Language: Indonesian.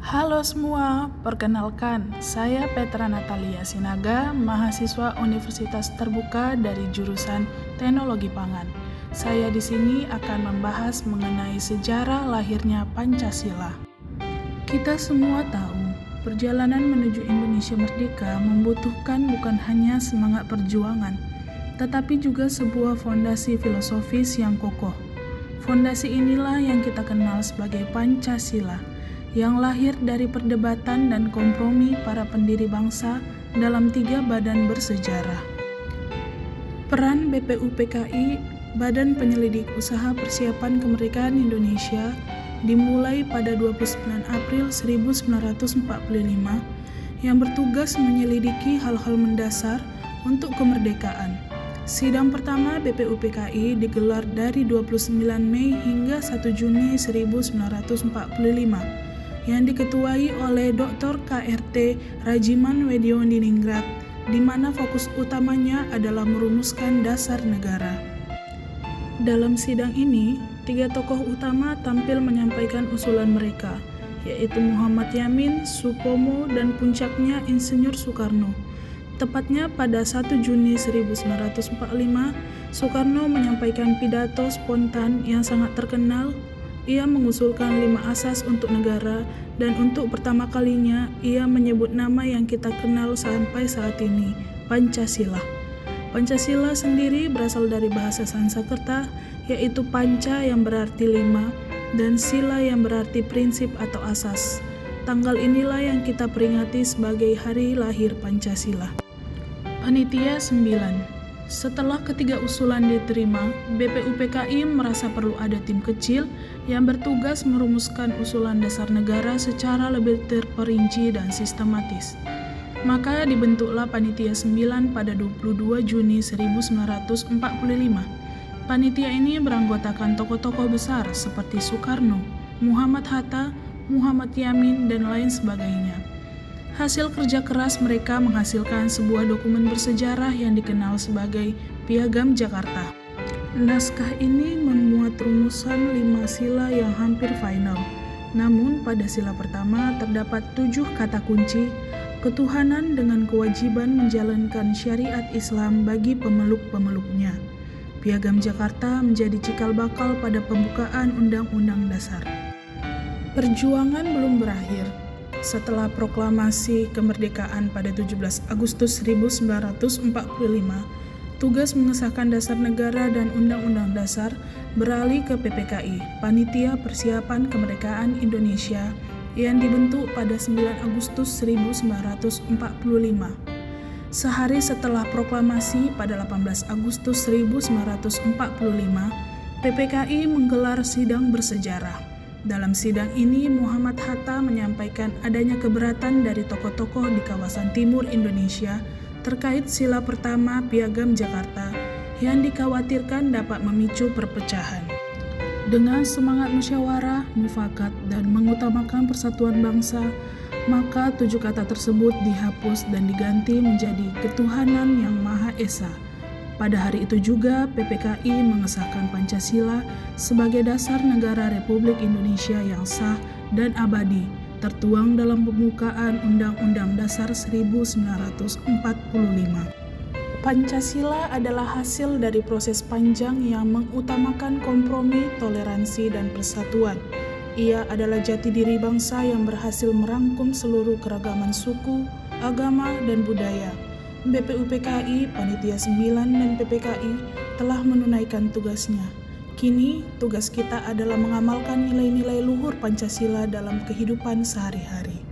Halo semua, perkenalkan, saya Petra Natalia Sinaga, mahasiswa Universitas Terbuka dari jurusan Teknologi Pangan. Saya di sini akan membahas mengenai sejarah lahirnya Pancasila. Kita semua tahu, perjalanan menuju Indonesia merdeka membutuhkan bukan hanya semangat perjuangan, tetapi juga sebuah fondasi filosofis yang kokoh. Fondasi inilah yang kita kenal sebagai Pancasila, yang lahir dari perdebatan dan kompromi para pendiri bangsa dalam 3 badan bersejarah. Peran BPUPKI, Badan Penyelidik Usaha Persiapan Kemerdekaan Indonesia, dimulai pada 29 April 1945 yang bertugas menyelidiki hal-hal mendasar untuk kemerdekaan. Sidang pertama BPUPKI digelar dari 29 Mei hingga 1 Juni 1945 yang diketuai oleh Dr. KRT Rajiman Weddiondiningrat, di mana fokus utamanya adalah merumuskan dasar negara. Dalam sidang ini, 3 tokoh utama tampil menyampaikan usulan mereka, yaitu Muhammad Yamin, Supomo, dan puncaknya Insinyur Soekarno. Tepatnya pada 1 Juni 1945, Soekarno menyampaikan pidato spontan yang sangat terkenal. Ia mengusulkan 5 asas untuk negara, dan untuk pertama kalinya ia menyebut nama yang kita kenal sampai saat ini, Pancasila. Pancasila sendiri berasal dari bahasa Sanskerta, yaitu panca yang berarti 5, dan sila yang berarti prinsip atau asas. Tanggal inilah yang kita peringati sebagai hari lahir Pancasila. Panitia 9. Setelah ketiga usulan diterima, BPUPKI merasa perlu ada tim kecil yang bertugas merumuskan usulan dasar negara secara lebih terperinci dan sistematis. Maka dibentuklah Panitia 9 pada 22 Juni 1945. Panitia ini beranggotakan tokoh-tokoh besar seperti Soekarno, Muhammad Hatta, Muhammad Yamin, dan lain sebagainya. Hasil kerja keras mereka menghasilkan sebuah dokumen bersejarah yang dikenal sebagai Piagam Jakarta. Naskah ini memuat rumusan 5 sila yang hampir final. Namun pada sila pertama terdapat 7 kata kunci, ketuhanan dengan kewajiban menjalankan syariat Islam bagi pemeluk-pemeluknya. Piagam Jakarta menjadi cikal bakal pada pembukaan Undang-Undang Dasar. Perjuangan belum berakhir. Setelah proklamasi kemerdekaan pada 17 Agustus 1945, tugas mengesahkan dasar negara dan undang-undang dasar beralih ke PPKI, Panitia Persiapan Kemerdekaan Indonesia, yang dibentuk pada 9 Agustus 1945. Sehari setelah proklamasi pada 18 Agustus 1945, PPKI menggelar sidang bersejarah. Dalam sidang ini, Muhammad Hatta menyampaikan adanya keberatan dari tokoh-tokoh di kawasan timur Indonesia terkait sila pertama Piagam Jakarta yang dikhawatirkan dapat memicu perpecahan. Dengan semangat musyawarah, mufakat, dan mengutamakan persatuan bangsa, maka 7 kata tersebut dihapus dan diganti menjadi Ketuhanan Yang Maha Esa. Pada hari itu juga PPKI mengesahkan Pancasila sebagai dasar negara Republik Indonesia yang sah dan abadi, tertuang dalam pembukaan Undang-Undang Dasar 1945. Pancasila adalah hasil dari proses panjang yang mengutamakan kompromi, toleransi, dan persatuan. Ia adalah jati diri bangsa yang berhasil merangkum seluruh keragaman suku, agama, dan budaya. BPUPKI, Panitia 9, dan PPKI telah menunaikan tugasnya. Kini, tugas kita adalah mengamalkan nilai-nilai luhur Pancasila dalam kehidupan sehari-hari.